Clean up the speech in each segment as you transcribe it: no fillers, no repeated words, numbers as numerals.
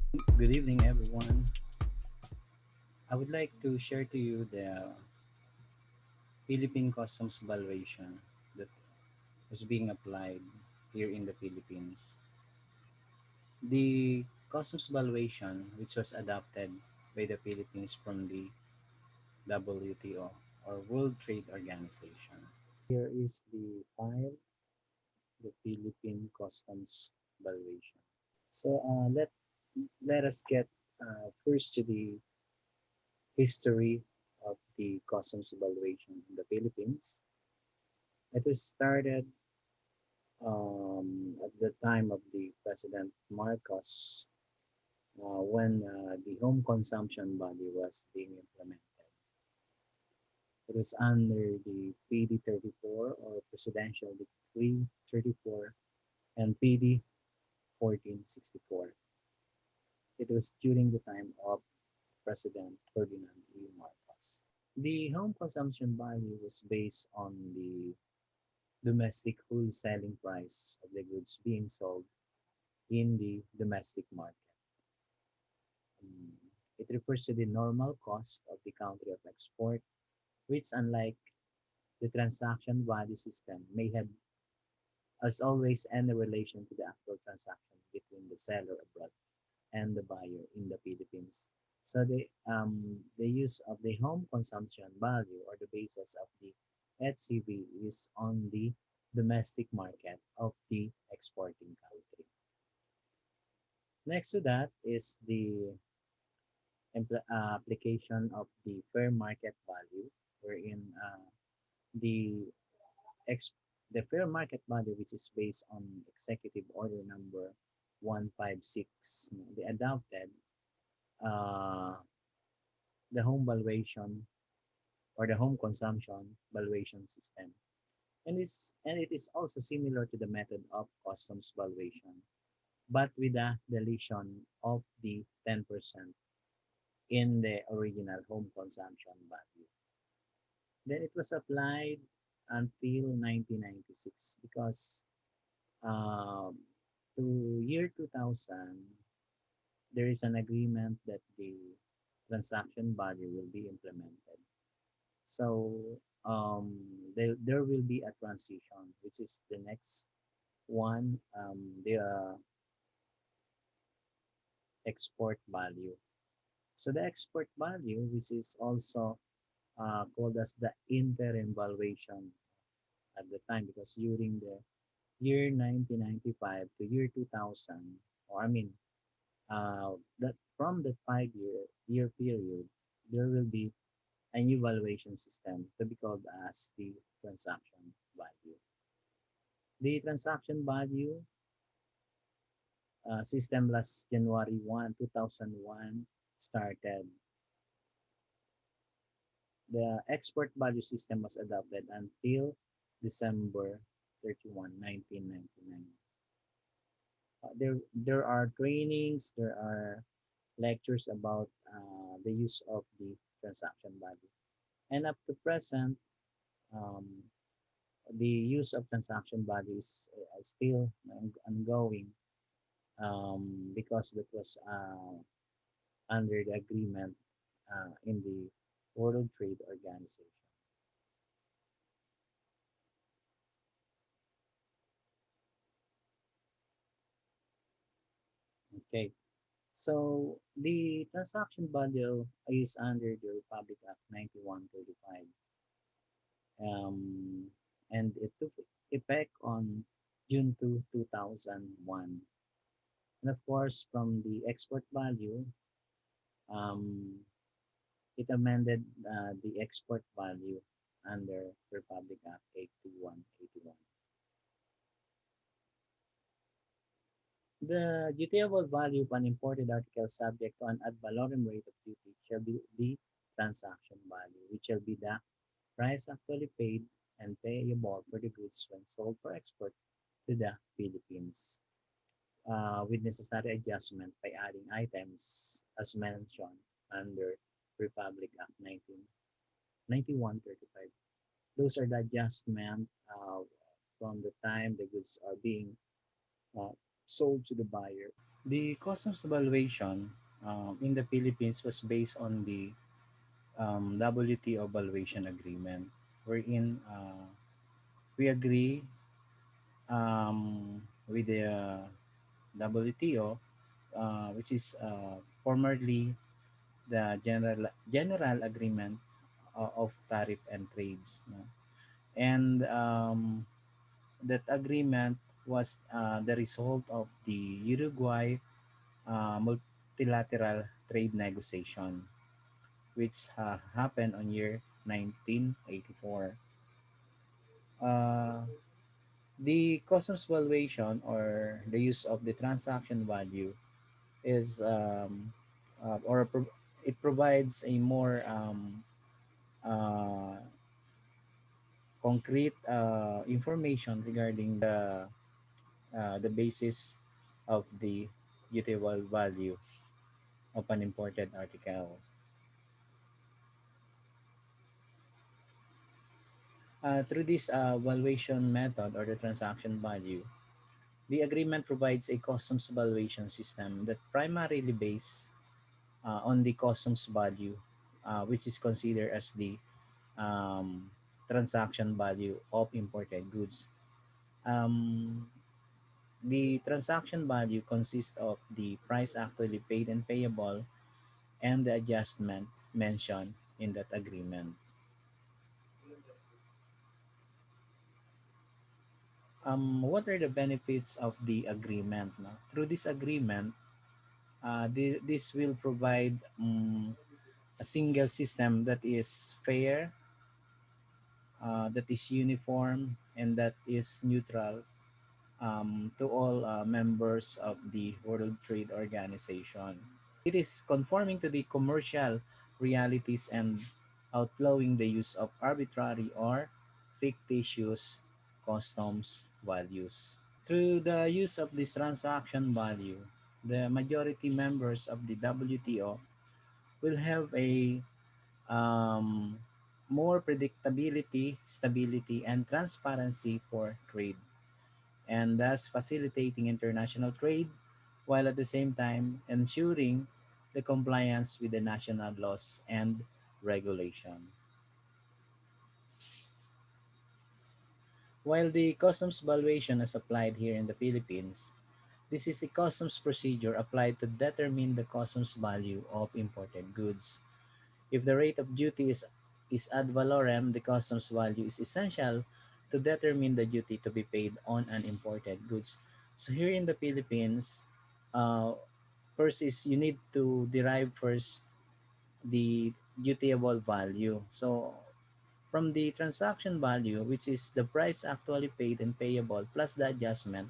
Good evening, everyone. I would like to share to you the Philippine customs valuation that was being applied here in the Philippines. The customs valuation, which was adopted by the Philippines from the WTO or World Trade Organization. Here is the file, the Philippine customs valuation. So let us get first to the history of the customs evaluation in the Philippines. It was started at the time of the President Marcos when the home consumption body was being implemented. It was under the PD 34 or Presidential Decree 34 and PD 1464. It was during the time of President Ferdinand E. Marcos. The home consumption value was based on the domestic wholesaling price of the goods being sold in the domestic market. Um, it refers to the normal cost of the country of export, which, unlike the transaction value system, may have, as always, any relation to the actual transaction between the seller abroad and the buyer in the Philippines. So the use of the home consumption value or the basis of the HCV is on the domestic market of the exporting country. Next to that is the application of the fair market value, wherein the ex- the fair market value, which is based on Executive Order Number 156, they adopted uh, the home valuation or the home consumption valuation system. And it is also similar to the method of customs valuation, but with a deletion of the 10% in the original home consumption value. Then it was applied until 1996 because um, to year 2000, there is an agreement that the transaction value will be implemented. So there will be a transition, which is the next one, the export value. So the export value, which is also called as the interim valuation at the time, because during the year 1995 to year 2000, or I mean, that from the 5 year period, there will be a new valuation system to be called as the transaction value. The transaction value system last January 1, 2001 started. The export value system was adopted until December 31, 1999. There are trainings, there are lectures about the use of the transaction value. And up to present, um, the use of transaction value is still ongoing because that was under the agreement in the World Trade Organization. Okay, so the transaction value is under the Republic Act 9135, um, and it took effect on June 2, 2001. And of course, from the export value, um, it amended the export value under Republic Act 82181. The dutiable value of an imported article subject to an ad valorem rate of duty shall be the transaction value, which shall be the price actually paid and payable for the goods when sold for export to the Philippines, with necessary adjustment by adding items as mentioned under Republic Act 9135. Those are the adjustment from the time the goods are being uh, sold to the buyer. The customs valuation in the Philippines was based on the WTO valuation agreement, wherein we agree with the WTO, which is formerly the general agreement of tariff and trades. No? And that agreement was the result of the Uruguay multilateral trade negotiation, which happened on year 1984. Uh, the customs valuation or the use of the transaction value is it provides a more uh, concrete information regarding the basis of the duty-able value of an imported article. Through this valuation method or the transaction value, the agreement provides a customs valuation system that primarily based on the customs value, which is considered as the um, transaction value of imported goods. Um, the transaction value consists of the price actually paid and payable and the adjustment mentioned in that agreement. What are the benefits of the agreement? No? Through this agreement, this will provide a single system that is fair, that is uniform, and that is neutral to all members of the World Trade Organization. It is conforming to the commercial realities and outlawing the use of arbitrary or fictitious customs values. Through the use of this transaction value, the majority members of the WTO will have a um, more predictability, stability, and transparency for trade, and thus facilitating international trade while at the same time ensuring the compliance with the national laws and regulation. While the customs valuation is applied here in the Philippines, this is a customs procedure applied to determine the customs value of imported goods. If the rate of duty is ad valorem, the customs value is essential to determine the duty to be paid on an imported goods. So here in the Philippines, uh, first is you need to derive first the dutiable value. So from the transaction value, which is the price actually paid and payable plus the adjustment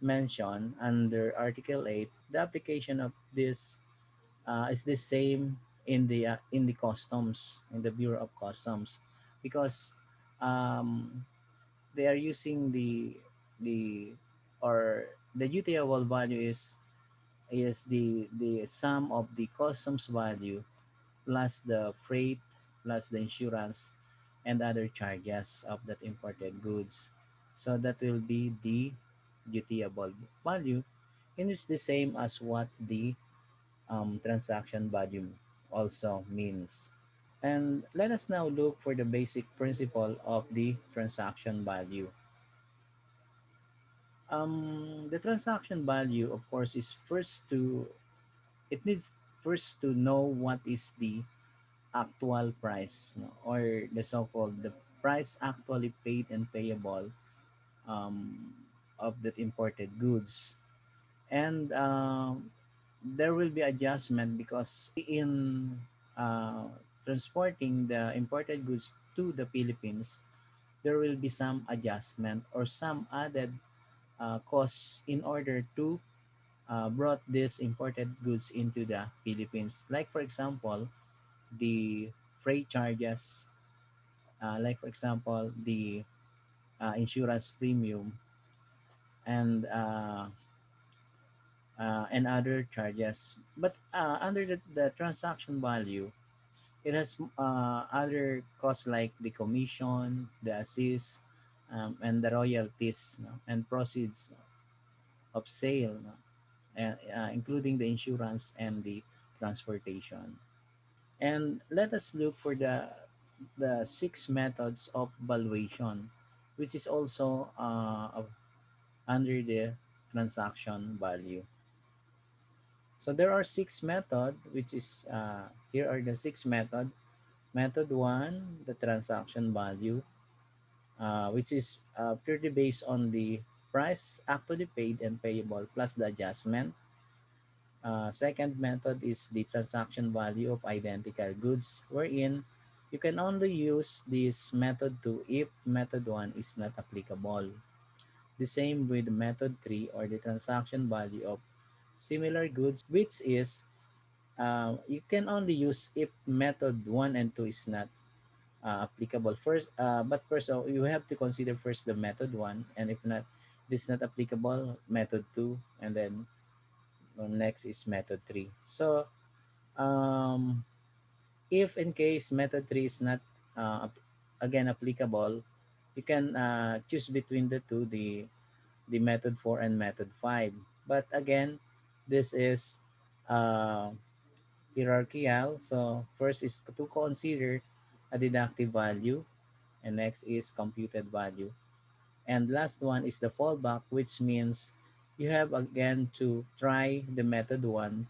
mentioned under Article 8, the application of this is the same in the customs in the Bureau of Customs because um, they are using the or the dutiable value is the sum of the customs value plus the freight plus the insurance and other charges of that imported goods. So that will be the dutiable value, and it's the same as what the transaction value also means. And let us now look for the basic principle of the transaction value. The transaction value, of course, is it needs first to know what is the actual price, no, or the so-called the price actually paid and payable um, of the imported goods. And there will be adjustment because in uh, transporting the imported goods to the Philippines, there will be some adjustment or some added costs in order to brought these imported goods into the Philippines. Like for example, the freight charges, like for example, the insurance premium and other charges. But under the transaction value, it has other costs like the commission, the assist, and the royalties, no, and proceeds. of sale, no? Including the insurance and the transportation. And let us look for the six methods of valuation, which is also under the transaction value. So there are six method, which is here are the six method. Method one, the transaction value, which is purely based on the price actually paid and payable plus the adjustment. Second method is the transaction value of identical goods, wherein you can only use this method 2 if method 1 is not applicable. The same with method 3 or the transaction value of similar goods, which is you can only use if method 1 and 2 is not applicable. But first, you have to consider first the method 1, and if not, this is not applicable, method 2, and then next is method 3. So um, if in case method 3 is not again applicable, you can choose between the two, the method 4 and method 5. But again, this is uh, hierarchical. So first is to consider a deductive value, and next is computed value. And last one is the fallback, which means you have again to try the method 1,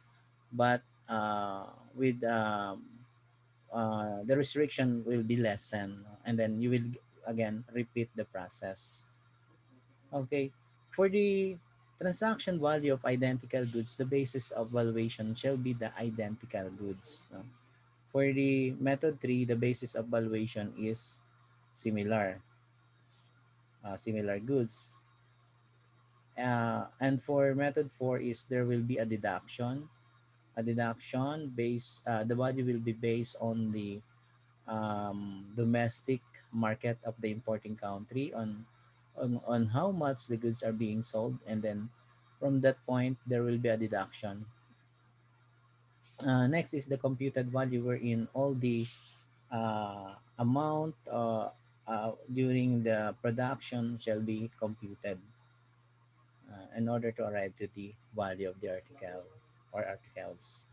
but with the restriction will be lessened, and then you will again repeat the process. Okay, for the transaction value of identical goods, the basis of valuation shall be the identical goods, no? For the method 3, the basis of valuation is similar, similar goods. And for method 4 is there will be a deduction based, the value will be based on the domestic market of the importing country, on how much the goods are being sold, and then from that point there will be a deduction. Next is the computed value, wherein all the amount during the production shall be computed in order to arrive to the value of the article or articles.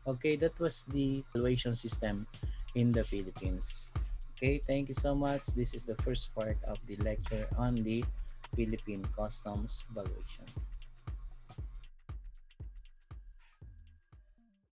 Okay, that was the valuation system in the Philippines. Okay, thank you so much. This is the first part of the lecture on the Philippine customs valuation.